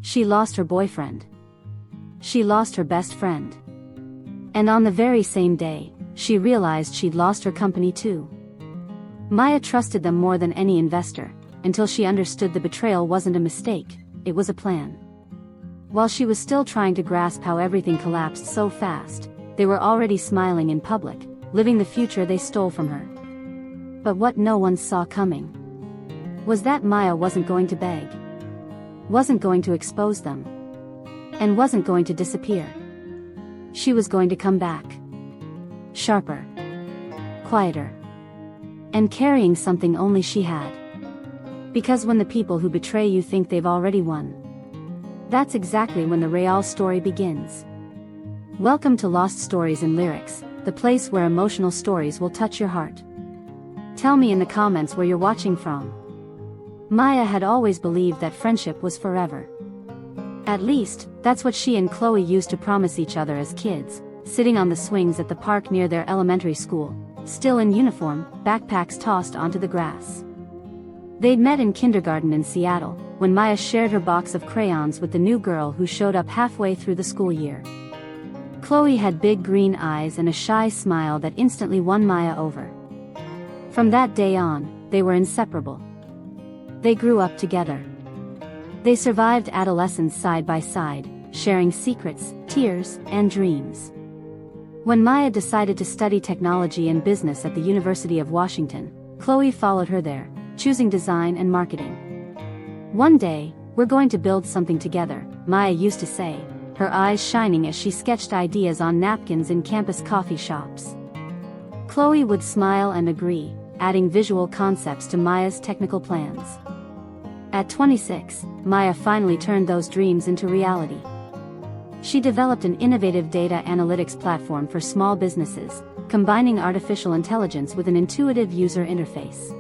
She lost her boyfriend. She lost her best friend. And on the very same day, she realized she'd lost her company too. Maya trusted them more than any investor, until she understood the betrayal wasn't a mistake, it was a plan. While she was still trying to grasp how everything collapsed so fast, they were already smiling in public, living the future they stole from her. But what no one saw coming was that Maya wasn't going to beg, wasn't going to expose them, and wasn't going to disappear. She was going to come back. Sharper, quieter, and carrying something only she had. Because when the people who betray you think they've already won, that's exactly when the real story begins. Welcome to Lost Stories and Lyrics, the place where emotional stories will touch your heart. Tell me in the comments where you're watching from. Maya had always believed that friendship was forever. At least, that's what she and Chloe used to promise each other as kids, sitting on the swings at the park near their elementary school, still in uniform, backpacks tossed onto the grass. They'd met in kindergarten in Seattle, when Maya shared her box of crayons with the new girl who showed up halfway through the school year. Chloe had big green eyes and a shy smile that instantly won Maya over. From that day on, they were inseparable. They grew up together. They survived adolescence side by side, sharing secrets, tears, and dreams. When Maya decided to study technology and business at the University of Washington, Chloe followed her there, choosing design and marketing. One day, we're going to build something together, Maya used to say, her eyes shining as she sketched ideas on napkins in campus coffee shops. Chloe would smile and agree, adding visual concepts to Maya's technical plans. At 26, Maya finally turned those dreams into reality. She developed an innovative data analytics platform for small businesses, combining artificial intelligence with an intuitive user interface.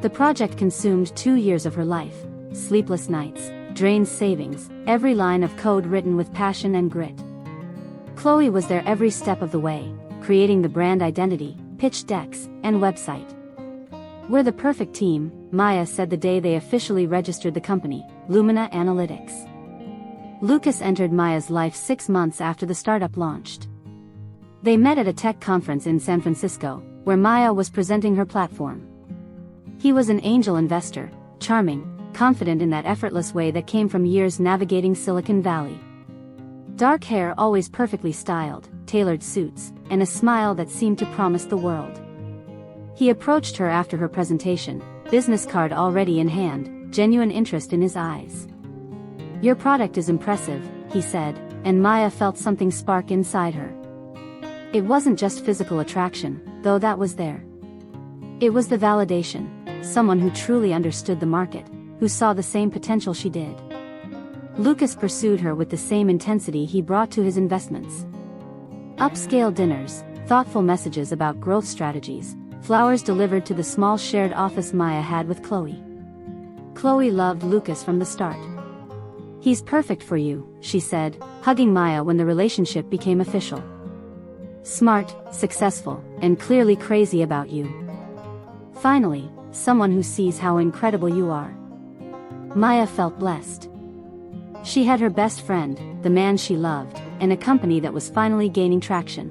The project consumed 2 years of her life, sleepless nights, drained savings, every line of code written with passion and grit. Chloe was there every step of the way, creating the brand identity, pitch decks, and website. We're the perfect team, Maya said the day they officially registered the company, Lumina Analytics. Lucas entered Maya's life 6 months after the startup launched. They met at a tech conference in San Francisco, where Maya was presenting her platform. He was an angel investor, charming, confident in that effortless way that came from years navigating Silicon Valley. Dark hair always perfectly styled, tailored suits, and a smile that seemed to promise the world. He approached her after her presentation, business card already in hand, genuine interest in his eyes. "Your product is impressive," he said, and Maya felt something spark inside her. It wasn't just physical attraction, though that was there. It was the validation, someone who truly understood the market, who saw the same potential she did. Lucas pursued her with the same intensity he brought to his investments. Upscale dinners, thoughtful messages about growth strategies, flowers delivered to the small shared office Maya had with Chloe. Chloe loved Lucas from the start. "He's perfect for you," she said, hugging Maya when the relationship became official. "Smart, successful, and clearly crazy about you. Finally, someone who sees how incredible you are." Maya felt blessed. She had her best friend, the man she loved, and a company that was finally gaining traction.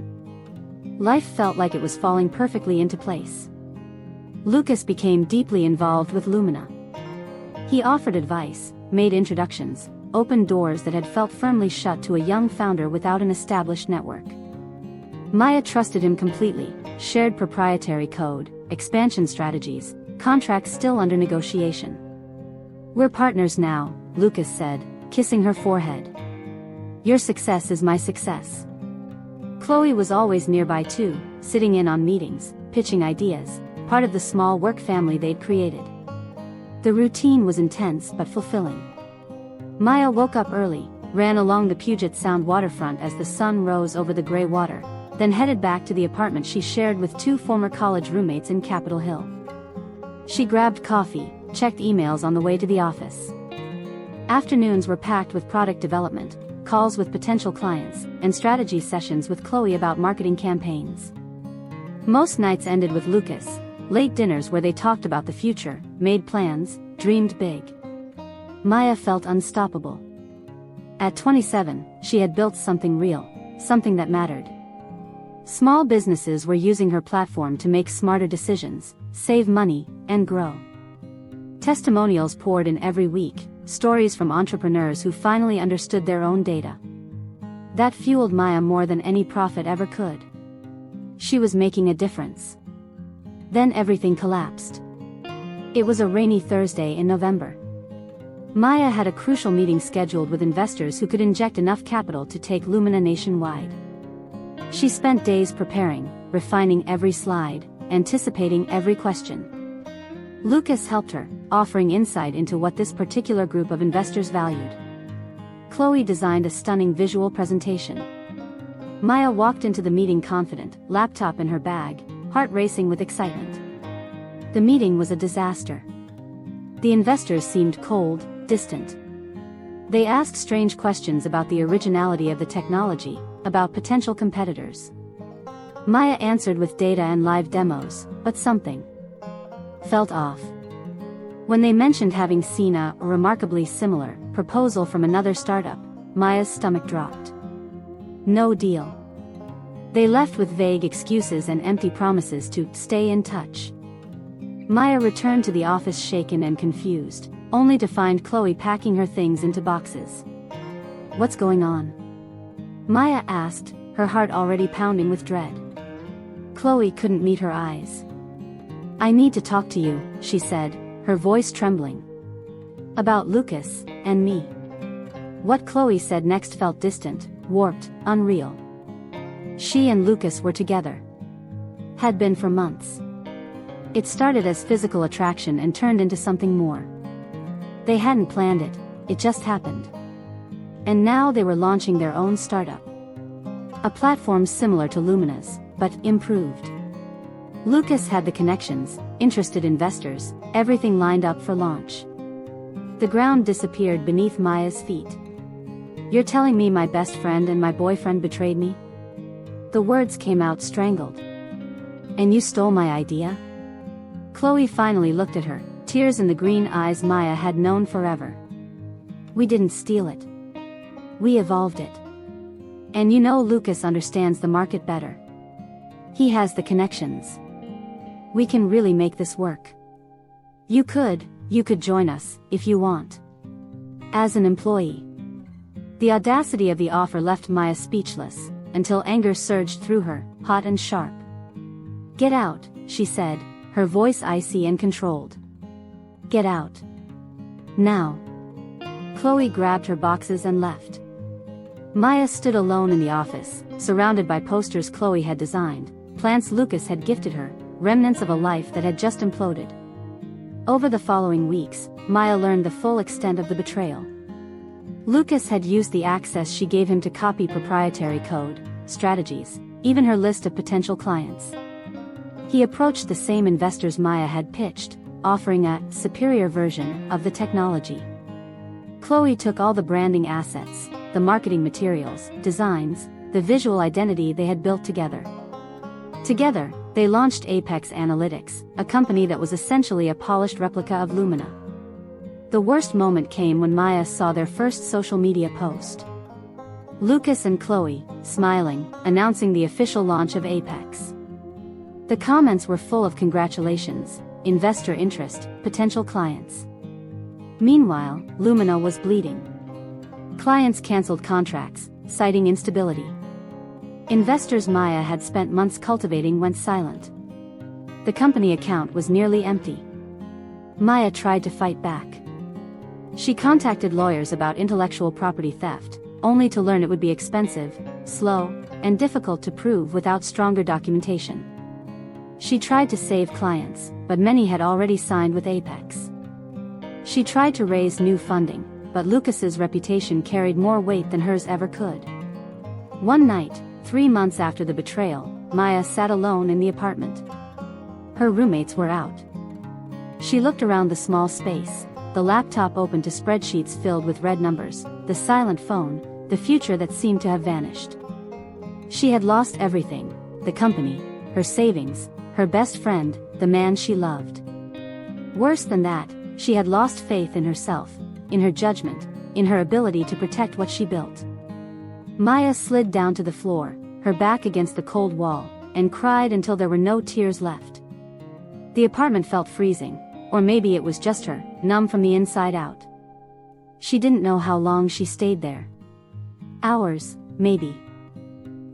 Life felt like it was falling perfectly into place. Lucas became deeply involved with Lumina. He offered advice, made introductions, opened doors that had felt firmly shut to a young founder without an established network. Maya trusted him completely, shared proprietary code, expansion strategies, contracts still under negotiation. "We're partners now," Lucas said, kissing her forehead. "Your success is my success." Chloe was always nearby too, sitting in on meetings, pitching ideas, part of the small work family they'd created. The routine was intense but fulfilling. Maya woke up early, ran along the Puget Sound waterfront as the sun rose over the gray water, then headed back to the apartment she shared with 2 former college roommates in Capitol Hill. She grabbed coffee, checked emails on the way to the office. Afternoons were packed with product development, calls with potential clients, and strategy sessions with Chloe about marketing campaigns. Most nights ended with Lucas, late dinners where they talked about the future, made plans, dreamed big. Maya felt unstoppable. At 27, she had built something real, something that mattered. Small businesses were using her platform to make smarter decisions, save money, and grow. Testimonials poured in every week, stories from entrepreneurs who finally understood their own data. That fueled Maya more than any profit ever could. She was making a difference. Then everything collapsed. It was a rainy Thursday in November. Maya had a crucial meeting scheduled with investors who could inject enough capital to take Lumina nationwide. She spent days preparing, refining every slide, anticipating every question. Lucas helped her, offering insight into what this particular group of investors valued. Chloe designed a stunning visual presentation. Maya walked into the meeting confident, laptop in her bag, heart racing with excitement. The meeting was a disaster. The investors seemed cold, distant. They asked strange questions about the originality of the technology, about potential competitors. Maya answered with data and live demos, but something felt off. When they mentioned having seen a remarkably similar proposal from another startup, Maya's stomach dropped. No deal. They left with vague excuses and empty promises to stay in touch. Maya returned to the office shaken and confused, only to find Chloe packing her things into boxes. "What's going on?" Maya asked, her heart already pounding with dread. Chloe couldn't meet her eyes. "I need to talk to you," she said, her voice trembling. "About Lucas and me." What Chloe said next felt distant, warped, unreal. She and Lucas were together. Had been for months. It started as physical attraction and turned into something more. They hadn't planned it, it just happened. And now they were launching their own startup. A platform similar to Lumina's, but improved. Lucas had the connections, interested investors, everything lined up for launch. The ground disappeared beneath Maya's feet. "You're telling me my best friend and my boyfriend betrayed me?" The words came out strangled. "And you stole my idea?" Chloe finally looked at her, tears in the green eyes Maya had known forever. "We didn't steal it. We evolved it. And you know Lucas understands the market better. He has the connections. We can really make this work. You could join us, if you want. As an employee." The audacity of the offer left Maya speechless, until anger surged through her, hot and sharp. "Get out," she said, her voice icy and controlled. "Get out. Now." Chloe grabbed her boxes and left. Maya stood alone in the office, surrounded by posters Chloe had designed, plants Lucas had gifted her, remnants of a life that had just imploded. Over the following weeks, Maya learned the full extent of the betrayal. Lucas had used the access she gave him to copy proprietary code, strategies, even her list of potential clients. He approached the same investors Maya had pitched, offering a superior version of the technology. Chloe took all the branding assets, the marketing materials, designs, the visual identity they had built together. Together, they launched Apex Analytics, a company that was essentially a polished replica of Lumina. The worst moment came when Maya saw their first social media post. Lucas and Chloe, smiling, announcing the official launch of Apex. The comments were full of congratulations, investor interest, potential clients. Meanwhile, Lumina was bleeding. Clients canceled contracts, citing instability. Investors Maya had spent months cultivating went silent. The company account was nearly empty. Maya tried to fight back. She contacted lawyers about intellectual property theft, only to learn it would be expensive, slow, and difficult to prove without stronger documentation. She tried to save clients, but many had already signed with Apex. She tried to raise new funding, but Lucas's reputation carried more weight than hers ever could. One night, 3 months after the betrayal, Maya sat alone in the apartment. Her roommates were out. She looked around the small space, the laptop open to spreadsheets filled with red numbers, the silent phone, the future that seemed to have vanished. She had lost everything, the company, her savings, her best friend, the man she loved. Worse than that, she had lost faith in herself, in her judgment, in her ability to protect what she built. Maya slid down to the floor, her back against the cold wall, and cried until there were no tears left. The apartment felt freezing, or maybe it was just her, numb from the inside out. She didn't know how long she stayed there. Hours, maybe.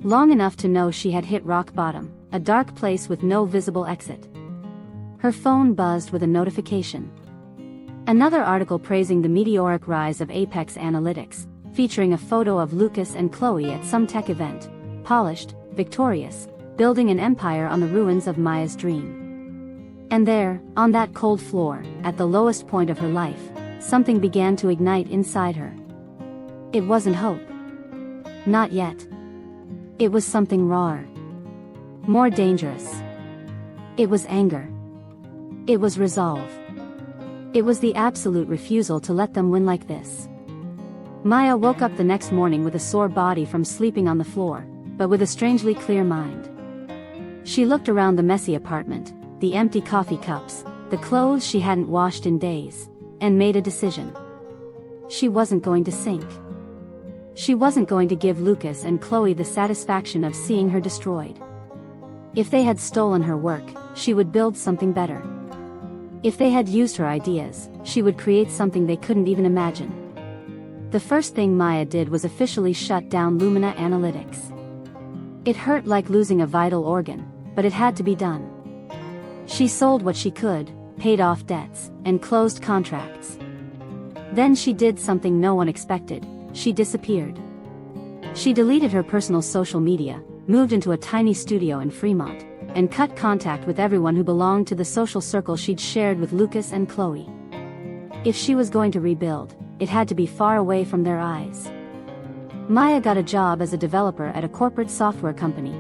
Long enough to know she had hit rock bottom, a dark place with no visible exit. Her phone buzzed with a notification. Another article praising the meteoric rise of Apex Analytics, featuring a photo of Lucas and Chloe at some tech event, polished, victorious, building an empire on the ruins of Maya's dream. And there, on that cold floor, at the lowest point of her life, something began to ignite inside her. It wasn't hope. Not yet. It was something rawer. More dangerous. It was anger. It was resolve. It was the absolute refusal to let them win like this. Maya woke up the next morning with a sore body from sleeping on the floor, but with a strangely clear mind. She looked around the messy apartment, the empty coffee cups, the clothes she hadn't washed in days, and made a decision. She wasn't going to sink. She wasn't going to give Lucas and Chloe the satisfaction of seeing her destroyed. If they had stolen her work, she would build something better. If they had used her ideas, she would create something they couldn't even imagine. The first thing Maya did was officially shut down Lumina Analytics. It hurt like losing a vital organ, but it had to be done. She sold what she could, paid off debts, and closed contracts. Then she did something no one expected. She disappeared. She deleted her personal social media, moved into a tiny studio in Fremont, and cut contact with everyone who belonged to the social circle she'd shared with Lucas and Chloe. If she was going to rebuild, it had to be far away from their eyes. Maya got a job as a developer at a corporate software company.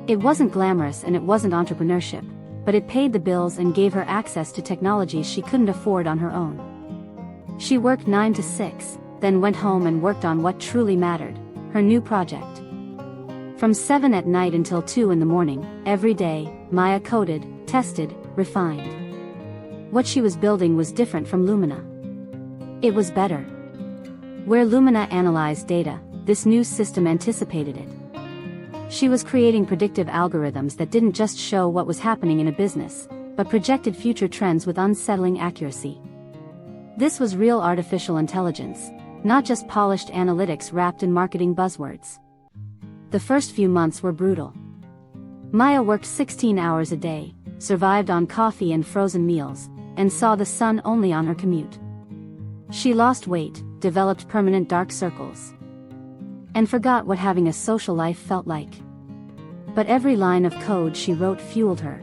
It wasn't glamorous and it wasn't entrepreneurship, but it paid the bills and gave her access to technologies she couldn't afford on her own. She worked 9 to 6, then went home and worked on what truly mattered, her new project. From 7 at night until 2 in the morning, every day, Maya coded, tested, refined. What she was building was different from Lumina. It was better. Where Lumina analyzed data, this new system anticipated it. She was creating predictive algorithms that didn't just show what was happening in a business, but projected future trends with unsettling accuracy. This was real artificial intelligence, not just polished analytics wrapped in marketing buzzwords. The first few months were brutal. Maya worked 16 hours a day, survived on coffee and frozen meals, and saw the sun only on her commute. She lost weight, developed permanent dark circles, and forgot what having a social life felt like. But every line of code she wrote fueled her.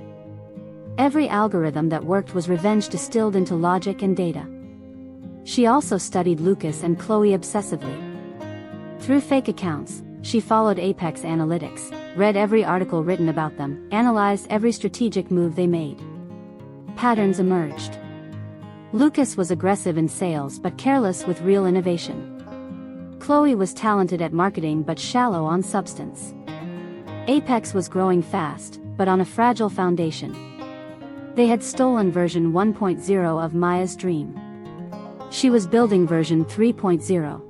Every algorithm that worked was revenge distilled into logic and data. She also studied Lucas and Chloe obsessively. Through fake accounts, she followed Apex Analytics, read every article written about them, analyzed every strategic move they made. Patterns emerged. Lucas was aggressive in sales but careless with real innovation. Chloe was talented at marketing but shallow on substance. Apex was growing fast, but on a fragile foundation. They had stolen version 1.0 of Maya's dream. She was building version 3.0.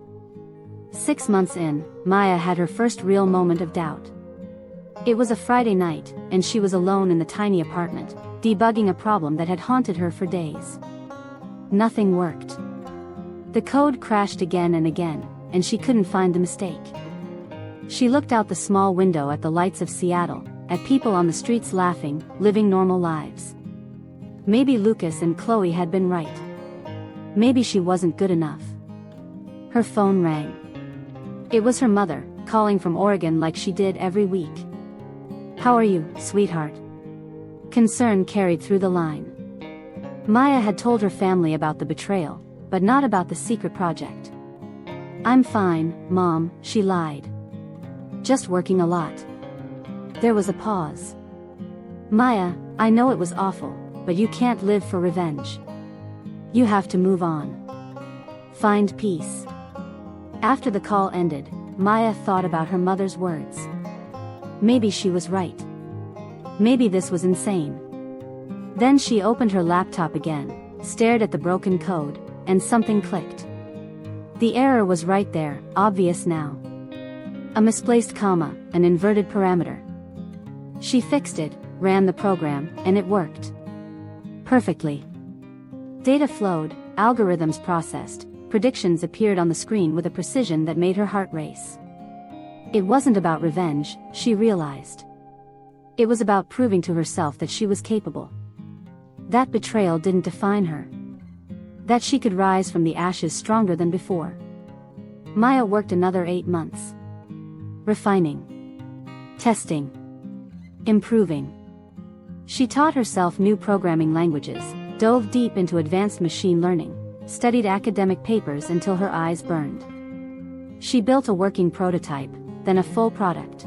6 months in, Maya had her first real moment of doubt. It was a Friday night, and she was alone in the tiny apartment, debugging a problem that had haunted her for days. Nothing worked. The code crashed again and again, and she couldn't find the mistake. She looked out the small window at the lights of Seattle, at people on the streets laughing, living normal lives. Maybe Lucas and Chloe had been right. Maybe she wasn't good enough. Her phone rang. It was her mother, calling from Oregon like she did every week. "How are you, sweetheart?" Concern carried through the line. Maya had told her family about the betrayal, but not about the secret project. "I'm fine, Mom," she lied. "Just working a lot." There was a pause. "Maya, I know it was awful, but you can't live for revenge. You have to move on. Find peace." After the call ended, Maya thought about her mother's words. Maybe she was right. Maybe this was insane. Then she opened her laptop again, stared at the broken code, and something clicked. The error was right there, obvious now. A misplaced comma, an inverted parameter. She fixed it, ran the program, and it worked. Perfectly. Data flowed, algorithms processed, predictions appeared on the screen with a precision that made her heart race. It wasn't about revenge, she realized. It was about proving to herself that she was capable. That betrayal didn't define her. That she could rise from the ashes stronger than before. Maya worked another 8 months. Refining. Testing. Improving. She taught herself new programming languages, dove deep into advanced machine learning, studied academic papers until her eyes burned. She built a working prototype, then a full product.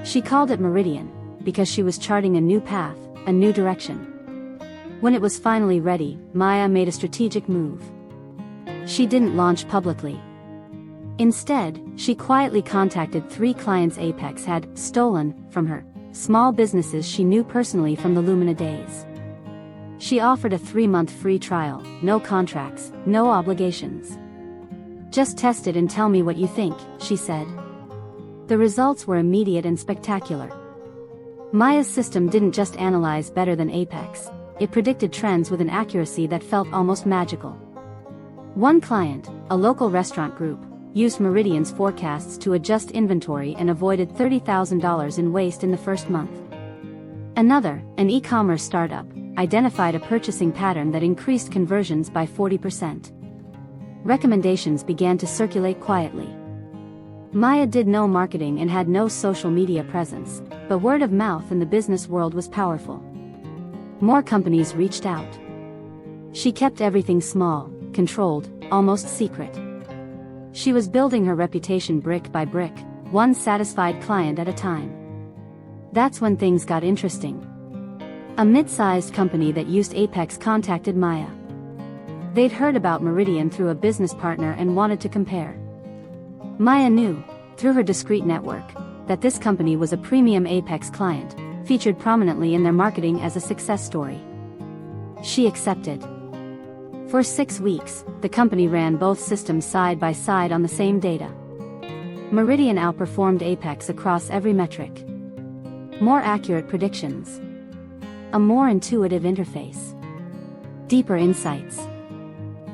She called it Meridian, because she was charting a new path, a new direction. When it was finally ready, Maya made a strategic move. She didn't launch publicly. Instead, she quietly contacted 3 clients Apex had stolen from her, small businesses she knew personally from the Lumina days. She offered a 3-month free trial, no contracts, no obligations. Just test it and tell me what you think, she said. The results were immediate and spectacular. Maya's system didn't just analyze better than Apex, it predicted trends with an accuracy that felt almost magical. One client, a local restaurant group, used Meridian's forecasts to adjust inventory and avoided $30,000 in waste in the first month. Another, an e-commerce startup, identified a purchasing pattern that increased conversions by 40%. Recommendations began to circulate quietly. Maya did no marketing and had no social media presence, but word of mouth in the business world was powerful. More companies reached out. She kept everything small, controlled, almost secret. She was building her reputation brick by brick, one satisfied client at a time. That's when things got interesting. A mid-sized company that used Apex contacted Maya. They'd heard about Meridian through a business partner and wanted to compare. Maya knew, through her discreet network, that this company was a premium Apex client, featured prominently in their marketing as a success story. She accepted. For 6 weeks, the company ran both systems side by side on the same data. Meridian outperformed Apex across every metric. More accurate predictions. A more intuitive interface. Deeper insights.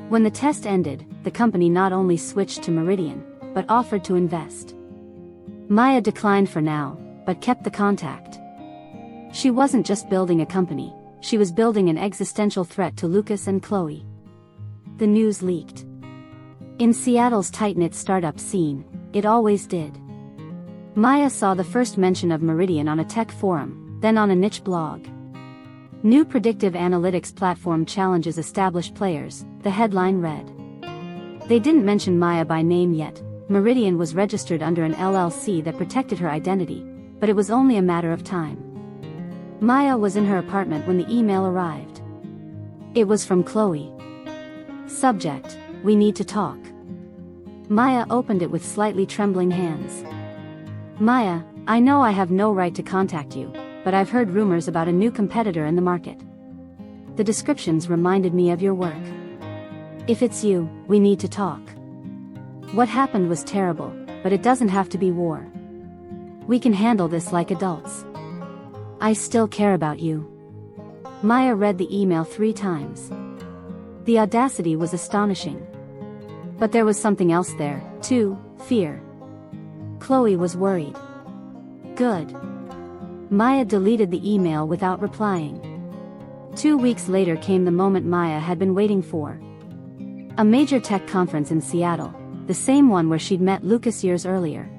When the test ended, the company not only switched to Meridian, but offered to invest. Maya declined for now, but kept the contact. She wasn't just building a company, she was building an existential threat to Lucas and Chloe. The news leaked. In Seattle's tight-knit startup scene, it always did. Maya saw the first mention of Meridian on a tech forum, then on a niche blog. New predictive analytics platform challenges established players, the headline read. They didn't mention Maya by name yet. Meridian was registered under an LLC that protected her identity, but it was only a matter of time. Maya was in her apartment when the email arrived. It was from Chloe. Subject: We need to talk. Maya opened it with slightly trembling hands. Maya, I know I have no right to contact you, but I've heard rumors about a new competitor in the market. The descriptions reminded me of your work. If it's you, we need to talk. What happened was terrible, but it doesn't have to be war. We can handle this like adults. I still care about you. Maya read the email 3 times. The audacity was astonishing. But there was something else there, too, fear. Chloe was worried. Good. Maya deleted the email without replying. 2 weeks later came the moment Maya had been waiting for. A major tech conference in Seattle, the same one where she'd met Lucas years earlier.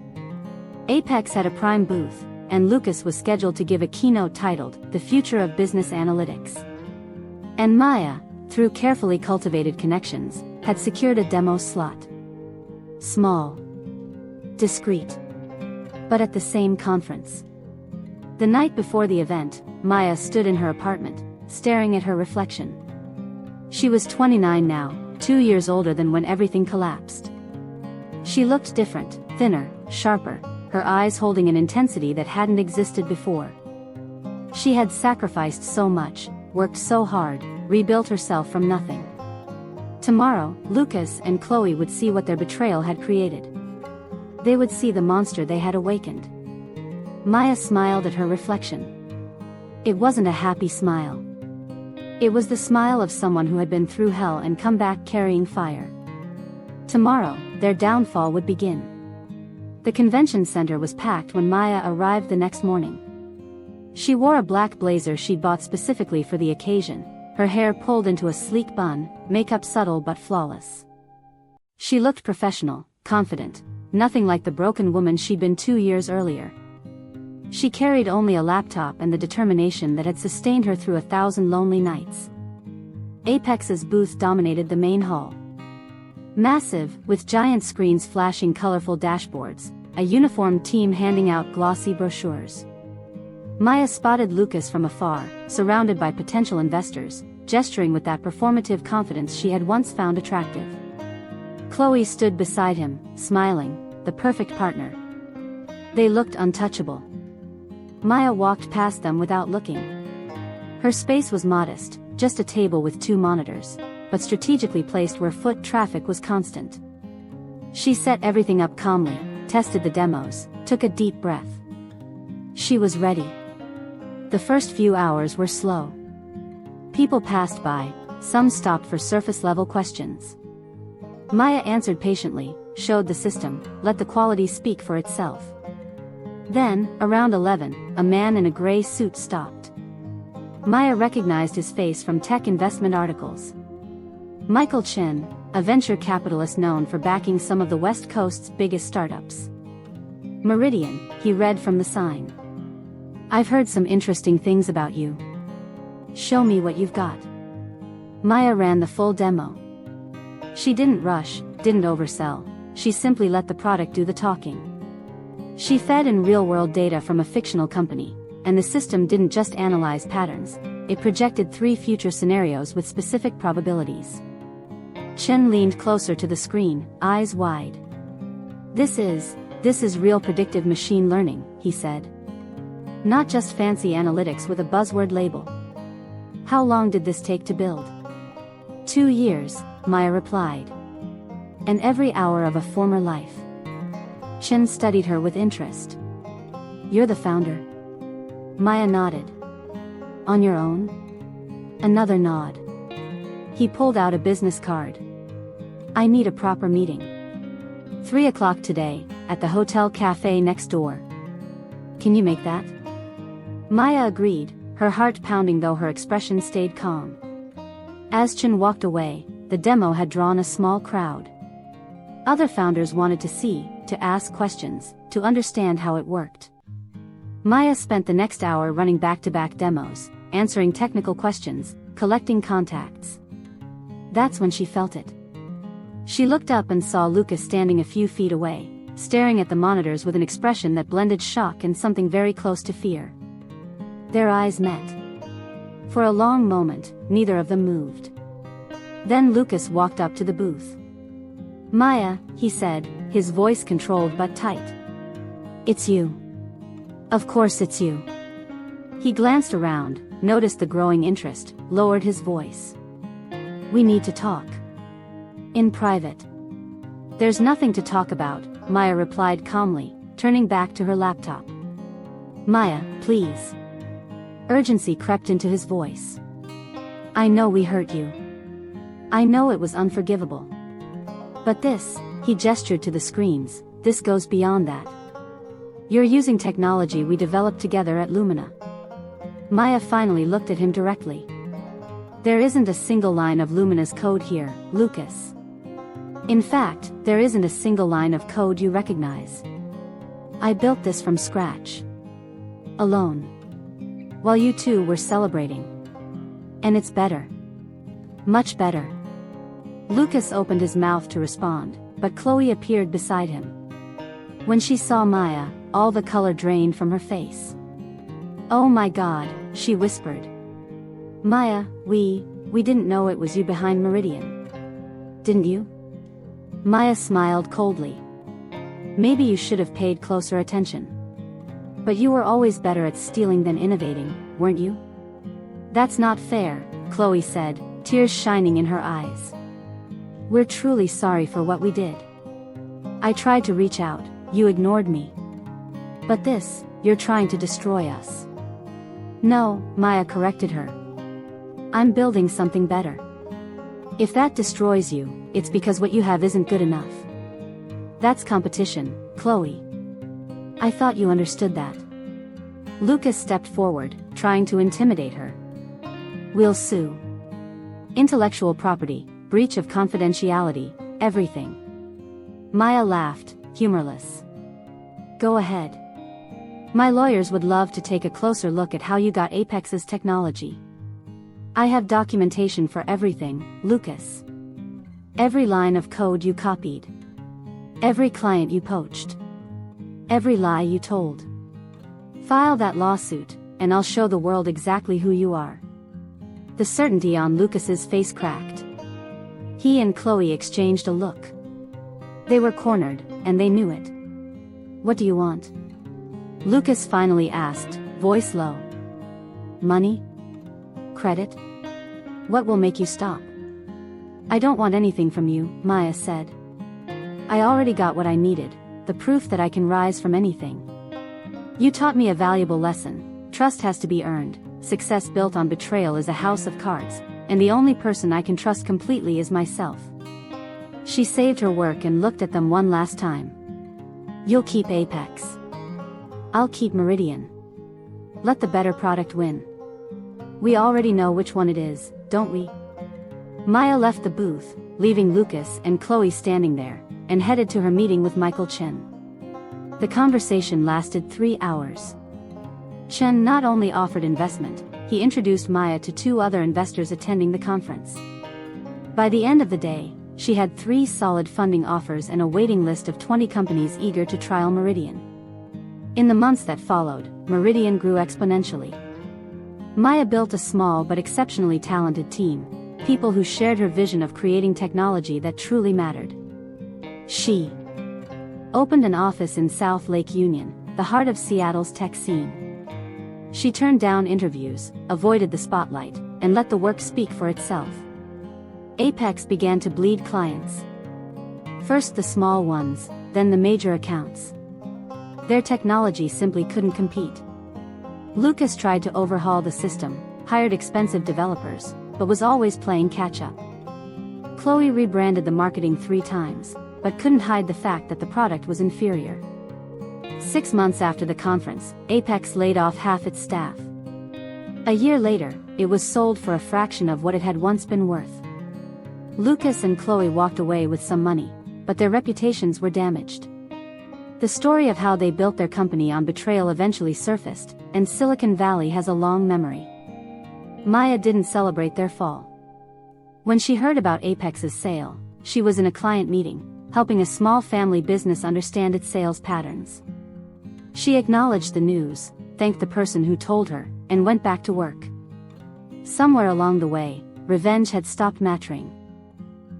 Apex had a prime booth, and Lucas was scheduled to give a keynote titled, The Future of Business Analytics. And Maya, through carefully cultivated connections, had secured a demo slot. Small. Discreet. But at the same conference. The night before the event, Maya stood in her apartment, staring at her reflection. She was 29 now, 2 years older than when everything collapsed. She looked different, thinner, sharper, her eyes holding an intensity that hadn't existed before. She had sacrificed so much, worked so hard, rebuilt herself from nothing. Tomorrow, Lucas and Chloe would see what their betrayal had created. They would see the monster they had awakened. Maya smiled at her reflection. It wasn't a happy smile. It was the smile of someone who had been through hell and come back carrying fire. Tomorrow, their downfall would begin. The convention center was packed when Maya arrived the next morning. She wore a black blazer she'd bought specifically for the occasion, her hair pulled into a sleek bun, makeup subtle but flawless. She looked professional, confident, nothing like the broken woman she'd been 2 years earlier. She carried only a laptop and the determination that had sustained her through 1,000 lonely nights. Apex's booth dominated the main hall. Massive, with giant screens flashing colorful dashboards, a uniformed team handing out glossy brochures. Maya spotted Lucas from afar, surrounded by potential investors, gesturing with that performative confidence she had once found attractive. Chloe stood beside him, smiling, the perfect partner. They looked untouchable. Maya walked past them without looking. Her space was modest, just a table with 2 monitors, but strategically placed where foot traffic was constant. She set everything up calmly, tested the demos, took a deep breath. She was ready. The first few hours were slow. People passed by, some stopped for surface-level questions. Maya answered patiently, showed the system, let the quality speak for itself. Then, around 11, a man in a gray suit stopped. Maya recognized his face from tech investment articles. Michael Chen, a venture capitalist known for backing some of the West Coast's biggest startups. Meridian, he read from the sign. I've heard some interesting things about you. Show me what you've got. Maya ran the full demo. She didn't rush, didn't oversell, she simply let the product do the talking. She fed in real-world data from a fictional company, and the system didn't just analyze patterns, it projected 3 future scenarios with specific probabilities. Chen leaned closer to the screen, eyes wide. This is real predictive machine learning, he said. Not just fancy analytics with a buzzword label. How long did this take to build? 2 years, Maya replied. And every hour of a former life. Chen studied her with interest. You're the founder? Maya nodded. On your own? Another nod. He pulled out a business card. I need a proper meeting. 3 o'clock today, at the hotel cafe next door. Can you make that? Maya agreed, her heart pounding though her expression stayed calm. As Chen walked away, the demo had drawn a small crowd. Other founders wanted to see, to ask questions, to understand how it worked. Maya spent the next hour running back-to-back demos, answering technical questions, collecting contacts. That's when she felt it. She looked up and saw Lucas standing a few feet away, staring at the monitors with an expression that blended shock and something very close to fear. Their eyes met. For a long moment, neither of them moved. Then Lucas walked up to the booth. Maya, he said, his voice controlled but tight. It's you. Of course it's you. He glanced around, noticed the growing interest, lowered his voice. We need to talk. In private. There's nothing to talk about, Maya replied calmly, turning back to her laptop. Maya, please. Urgency crept into his voice. I know we hurt you. I know it was unforgivable. But this, he gestured to the screens, this goes beyond that. You're using technology we developed together at Lumina. Maya finally looked at him directly. There isn't a single line of Lumina's code here, Lucas. In fact, there isn't a single line of code you recognize. I built this from scratch. Alone. While you two were celebrating. And it's better. Much better. Lucas opened his mouth to respond, but Chloe appeared beside him. When she saw Maya, all the color drained from her face. Oh my God, she whispered. Maya, we didn't know it was you behind Meridian. Didn't you? Maya smiled coldly. Maybe you should have paid closer attention. But you were always better at stealing than innovating, weren't you? That's not fair, Chloe said, tears shining in her eyes. We're truly sorry for what we did. I tried to reach out, you ignored me. But this, you're trying to destroy us. No, Maya corrected her. I'm building something better. If that destroys you, it's because what you have isn't good enough. That's competition, Chloe. I thought you understood that. Lucas stepped forward, trying to intimidate her. We'll sue. Intellectual property, breach of confidentiality, everything. Maya laughed, humorless. Go ahead. My lawyers would love to take a closer look at how you got Apex's technology. I have documentation for everything, Lucas. Every line of code you copied. Every client you poached. Every lie you told. File that lawsuit, and I'll show the world exactly who you are. The certainty on Lucas's face cracked. He and Chloe exchanged a look. They were cornered, and they knew it. What do you want? Lucas finally asked, voice low. Money? Credit? What will make you stop? I don't want anything from you, Maya said. I already got what I needed, the proof that I can rise from anything. You taught me a valuable lesson. Trust has to be earned. Success built on betrayal is a house of cards, and the only person I can trust completely is myself. She saved her work and looked at them one last time. You'll keep Apex. I'll keep Meridian. Let the better product win. We already know which one it is, don't we? Maya left the booth, leaving Lucas and Chloe standing there, and headed to her meeting with Michael Chen. The conversation lasted 3 hours. Chen not only offered investment, he introduced Maya to 2 other investors attending the conference. By the end of the day, she had 3 solid funding offers and a waiting list of 20 companies eager to trial Meridian. In the months that followed, Meridian grew exponentially. Maya built a small but exceptionally talented team, people who shared her vision of creating technology that truly mattered. She opened an office in South Lake Union, the heart of Seattle's tech scene. She turned down interviews, avoided the spotlight, and let the work speak for itself. Apex began to bleed clients. First the small ones, then the major accounts. Their technology simply couldn't compete. Lucas tried to overhaul the system, hired expensive developers, but was always playing catch-up. Chloe rebranded the marketing 3 times, but couldn't hide the fact that the product was inferior. 6 months after the conference, Apex laid off half its staff. A year later, it was sold for a fraction of what it had once been worth. Lucas and Chloe walked away with some money, but their reputations were damaged. The story of how they built their company on betrayal eventually surfaced, and Silicon Valley has a long memory. Maya didn't celebrate their fall. When she heard about Apex's sale, she was in a client meeting, helping a small family business understand its sales patterns. She acknowledged the news, thanked the person who told her, and went back to work. Somewhere along the way, revenge had stopped mattering.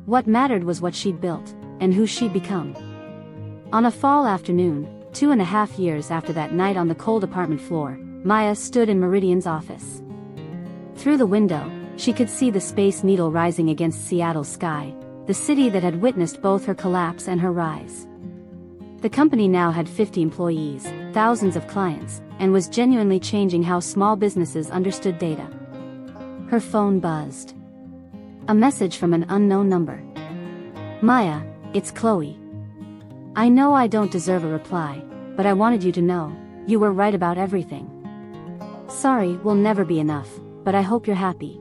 What mattered was what she'd built, and who she'd become. On a fall afternoon, 2.5 years after that night on the cold apartment floor, Maya stood in Meridian's office. Through the window, she could see the Space Needle rising against Seattle's sky, the city that had witnessed both her collapse and her rise. The company now had 50 employees, thousands of clients, and was genuinely changing how small businesses understood data. Her phone buzzed. A message from an unknown number. Maya, it's Chloe. I know I don't deserve a reply, but I wanted you to know, you were right about everything. Sorry will never be enough, but I hope you're happy.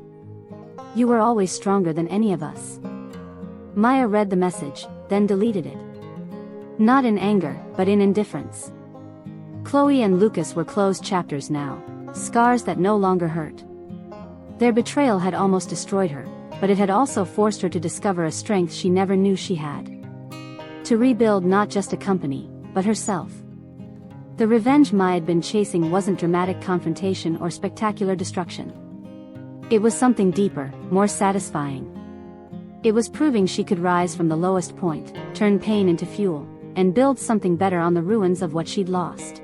You were always stronger than any of us. Maya read the message, then deleted it. Not in anger, but in indifference. Chloe and Lucas were closed chapters now, scars that no longer hurt. Their betrayal had almost destroyed her, but it had also forced her to discover a strength she never knew she had. To rebuild not just a company, but herself. The revenge Maya had been chasing wasn't dramatic confrontation or spectacular destruction. It was something deeper, more satisfying. It was proving she could rise from the lowest point, turn pain into fuel, and build something better on the ruins of what she'd lost.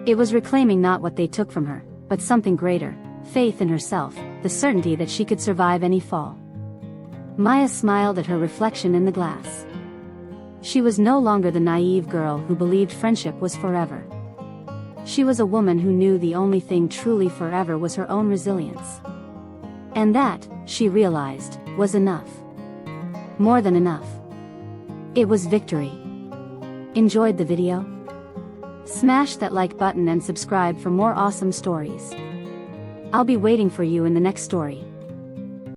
It was reclaiming not what they took from her, but something greater, faith in herself, the certainty that she could survive any fall. Maya smiled at her reflection in the glass. She was no longer the naive girl who believed friendship was forever. She was a woman who knew the only thing truly forever was her own resilience. And that, she realized, was enough. More than enough. It was victory. Enjoyed the video? Smash that like button and subscribe for more awesome stories. I'll be waiting for you in the next story.